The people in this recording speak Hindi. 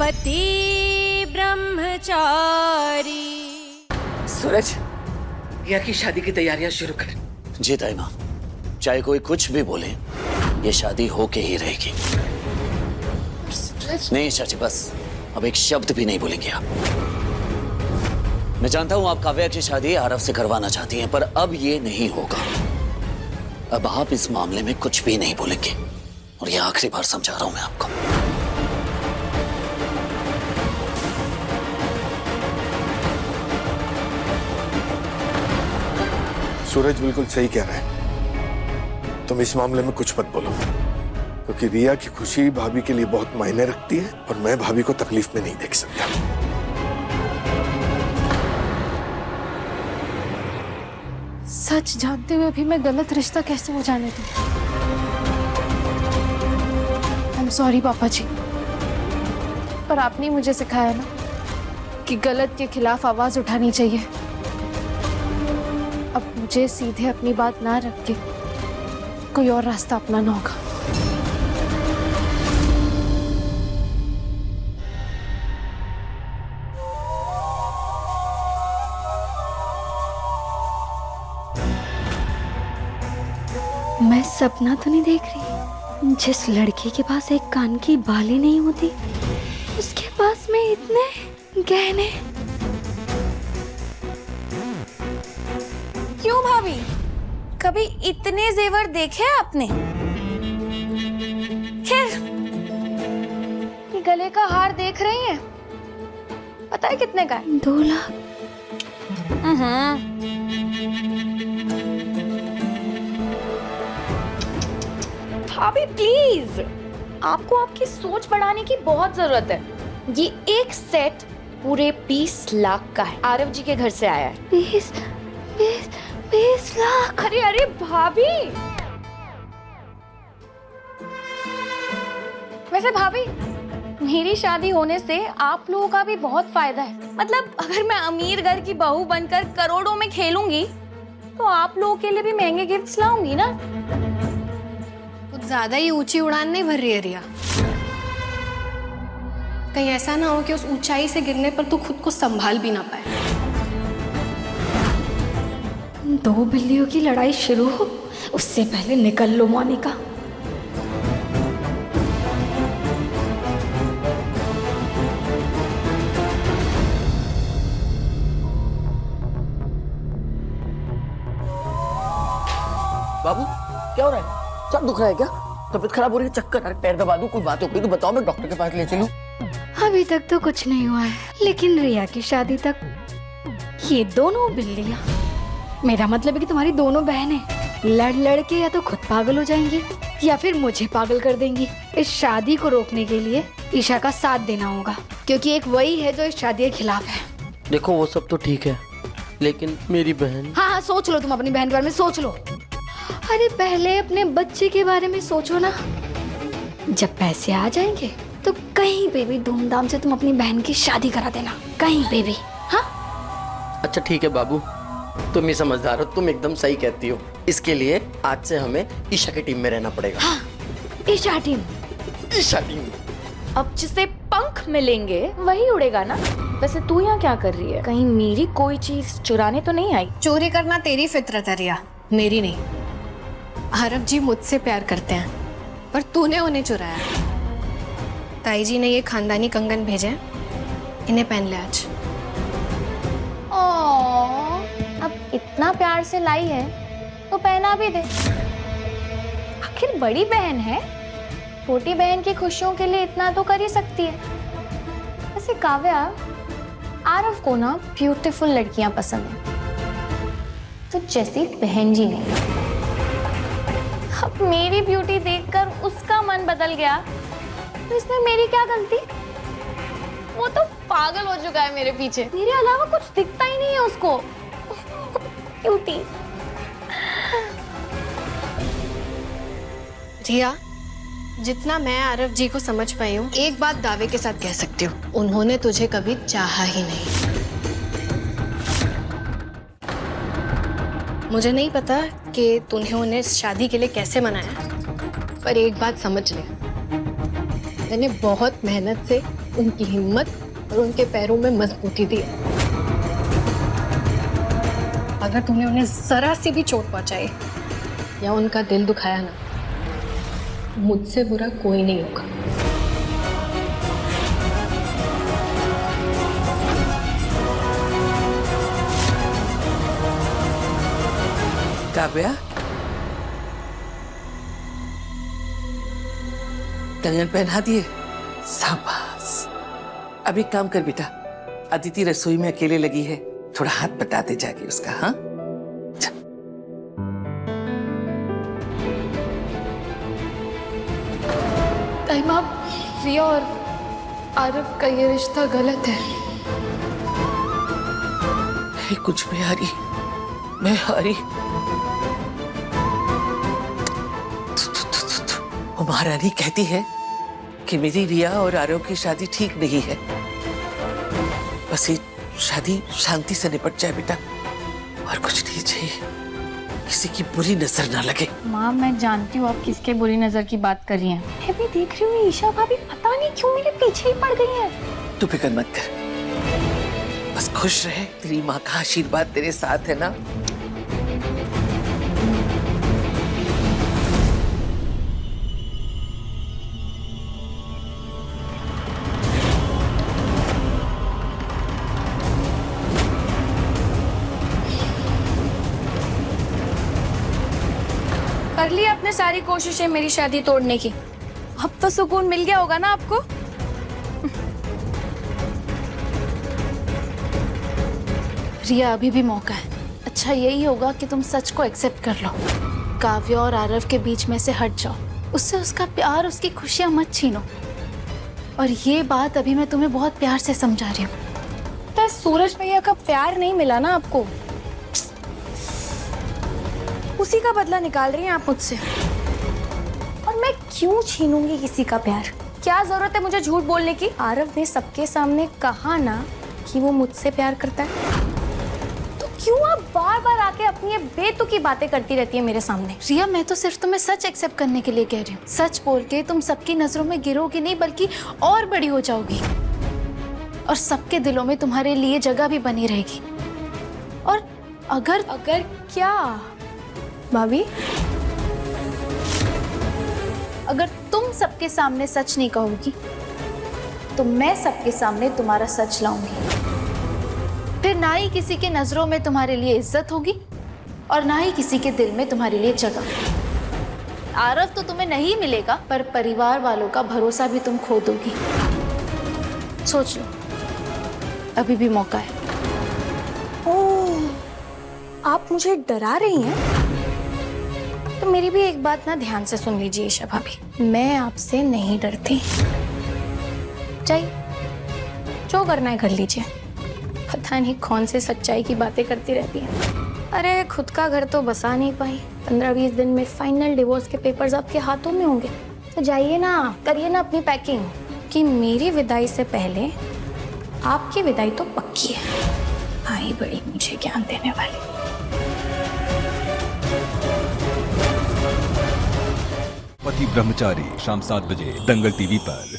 पति ब्रह्मचारी। सूरज, रिया की शादी की तैयारियां शुरू कर। जी ताई माँ, चाहे कोई कुछ भी बोले, ये शादी होके ही रहेगी। नहीं चाची, बस अब एक शब्द भी नहीं बोलेंगे आप। मैं जानता हूं आप काव्या की शादी आरव से करवाना चाहती हैं, पर अब ये नहीं होगा। अब आप इस मामले में कुछ भी नहीं बोलेंगे, और ये आखिरी बार समझा रहा हूं मैं आपको। सूरज बिल्कुल सही कह रहा है। तुम इस मामले में कुछ मत बोलो, क्योंकि रिया की खुशी भाभी के लिए बहुत मायने रखती है, और मैं भाभी को तकलीफ में नहीं देख सकता। सच जानते हुए भी मैं गलत रिश्ता कैसे हो जाने दूं? आई एम सॉरी पापा जी, पर आपने मुझे सिखाया ना कि गलत के खिलाफ आवाज उठानी चाहिए। अब मुझे सीधे अपनी बात ना रख के कोई और रास्ता अपनाना होगा। मैं सपना तो नहीं देख रही? जिस लड़की के पास एक कान की बाली नहीं होती, उसके पास में इतने गहने। क्यों भाभी, कभी इतने जेवर देखे आपने? खैर, ये गले का हार देख रही हैं? पता है कितने का है? 2 लाख। भाभी प्लीज, आपको आपकी सोच बढ़ाने की बहुत जरूरत है। ये एक सेट पूरे 20 लाख का है, आरव जी के घर से आया है। 20 लाख? अरे अरे भाभी, वैसे भाभी, मेरी शादी होने से आप लोगों का भी बहुत फायदा है। मतलब अगर मैं अमीर घर की बहू बनकर करोड़ों में खेलूंगी, तो आप लोगों के लिए भी महंगे गिफ्ट्स लाऊंगी ना। कुछ ज्यादा ही ऊंची उड़ान नहीं भर रही है रिया। कहीं ऐसा ना हो कि उस ऊंचाई से गिरने पर तू खुद को संभाल भी ना पाए। 2 बिल्लियों की लड़ाई शुरू हो, उससे पहले निकल लो मोनिका। बाबू, क्या हो रहा है? सर दुख रहा है क्या? तबीयत खराब हो रही है? चक्कर? अरे पैर दबा दूं? कोई बात हो गई तो बताओ, मैं डॉक्टर के पास ले चलूं। अभी तक तो कुछ नहीं हुआ है, लेकिन रिया की शादी तक ये दोनों बिल्लियां, मेरा मतलब है कि तुम्हारी दोनों बहनें लड़ लड़ के या तो खुद पागल हो जाएंगी या फिर मुझे पागल कर देंगी। इस शादी को रोकने के लिए ईशा का साथ देना होगा, क्योंकि एक वही है जो इस शादी के खिलाफ है। देखो वो सब तो ठीक है, लेकिन मेरी बहन। हाँ, सोच लो, तुम अपनी बहन के बारे में सोच लो। अरे पहले अपने बच्चे के बारे में सोचो ना। जब पैसे आ जाएंगे तो कहीं पे भी धूमधाम से तुम अपनी बहन की शादी करा देना, कहीं पे भी। हाँ, अच्छा ठीक है बाबू, तुम ही समझदार हो, तुम एकदम सही कहती हो। इसके लिए आज से हमें ईशा की टीम में रहना पड़ेगा। हाँ, ईशा टीम। ईशा टीम। अब जिसे पंख मिलेंगे वही उड़ेगा ना। वैसे तू यहाँ क्या कर रही है? कहीं मेरी कोई चीज चुराने तो नहीं आई? चोरी करना तेरी फितरत है रिया, मेरी नहीं। आरव जी मुझसे प्यार करते हैं, पर तूने उन्हें चुराया। ताई जी ने ये खानदानी कंगन भेजे हैं, इन्हें पहन ले आज। अब इतना प्यार से लाई है तो पहना भी दे। आखिर बड़ी बहन है, छोटी बहन की खुशियों के लिए इतना तो कर ही सकती है। वैसे काव्या, आरव को ना ब्यूटीफुल लड़कियां पसंद है, तो जैसी बहन जी नहीं। अब मेरी ब्यूटी देखकर उसका मन बदल गया, तो इसमें मेरी क्या गलती? वो तो पागल हो चुका है मेरे पीछे, मेरे अलावा कुछ दिखता ही नहीं है उसको। ब्यूटी। रिया, जितना मैं आरव जी को समझ पाई हूँ, एक बात दावे के साथ कह सकती हूँ, उन्होंने तुझे कभी चाहा ही नहीं। मुझे नहीं पता कि तूने उन्हें शादी के लिए कैसे मनाया, पर एक बात समझ ले, मैंने बहुत मेहनत से उनकी हिम्मत और उनके पैरों में मजबूती दी है। अगर तुमने उन्हें जरा सी भी चोट पहुंचाई या उनका दिल दुखाया ना, मुझसे बुरा कोई नहीं होगा। काव्या, कंगन पहना दिए? शाबाश। अब एक काम कर बेटा, अदिति रसोई में अकेले लगी है, थोड़ा हाथ बटाते जाके उसका। हाँ, ताईमा, रिया और आरव का ये रिश्ता गलत है। कुछ भी हारी, मैं हारी। वो महारानी कहती है कि मेरी रिया और आरव की शादी ठीक नहीं है। बस ये शादी शांति से निपट जाए बेटा, और कुछ नहीं चाहिए। किसी की बुरी नजर ना लगे। माँ, मैं जानती हूँ आप किसके बुरी नजर की बात कर रही हैं। मैं भी देख रही हूँ ईशा भाभी पता नहीं क्यों मेरे पीछे ही पड़ गई हैं। तू फिक्र मत कर, बस खुश रहे। तेरी माँ का आशीर्वाद तेरे साथ है ना। कर ली आपने सारी कोशिशें मेरी शादी तोड़ने की। अब तो सुकून मिल गया होगा ना आपको? रिया, अभी भी मौका है। अच्छा यही होगा कि तुम सच को एक्सेप्ट कर लो। काव्या और आरव के बीच में से हट जाओ। उससे उसका प्यार, उसकी खुशियां मत छीनो। और ये बात अभी मैं तुम्हें बहुत प्यार से समझा रही हूँ। तो सूरज भैया का प्यार नहीं मिला ना आपको, उसी का बदला निकाल रही हैं आप मुझसे। और मैं क्यों छीनूंगी किसी का प्यार? क्या जरूरत है मुझे झूठ बोलने की? आरव ने सबके सामने कहा ना कि वो मुझसे प्यार करता है, तो क्यों आप बार बार आके अपनी ये बेतुकी बातें करती रहती है मेरे सामने? रिया, मैं तो सिर्फ तुम्हें सच एक्सेप्ट करने के लिए कह रही हूँ। सच बोल के तुम सबकी नजरों में गिरोगी नहीं, बल्कि और बड़ी हो जाओगी, और सबके दिलों में तुम्हारे लिए जगह भी बनी रहेगी। और अगर क्या भाभी, अगर तुम सबके सामने सच नहीं कहोगी तो मैं सबके सामने तुम्हारा सच लाऊंगी। फिर ना ही किसी के नजरों में तुम्हारे लिए इज्जत होगी और ना ही किसी के दिल में तुम्हारे लिए जगह। आरव तो तुम्हें नहीं मिलेगा, पर परिवार वालों का भरोसा भी तुम खो दोगी। सोच लो, अभी भी मौका है। ओह, आप मुझे डरा रही हैं? तो मेरी भी एक बात ना ध्यान से सुन लीजिए ईशा भाभी, मैं आपसे नहीं डरती। जाइए, जो करना है कर लीजिए। पता नहीं कौन से सच्चाई की बातें करती रहती है। अरे खुद का घर तो बसा नहीं पाई, 15-20 दिन में फाइनल डिवोर्स के पेपर्स आपके हाथों में होंगे। तो जाइए ना, करिए ना अपनी पैकिंग, कि मेरी विदाई से पहले आपकी विदाई तो पक्की है। आई बड़ी मुझे ज्ञान देने वाली। पति ब्रह्मचारी शाम 7 बजे दंगल टीवी पर।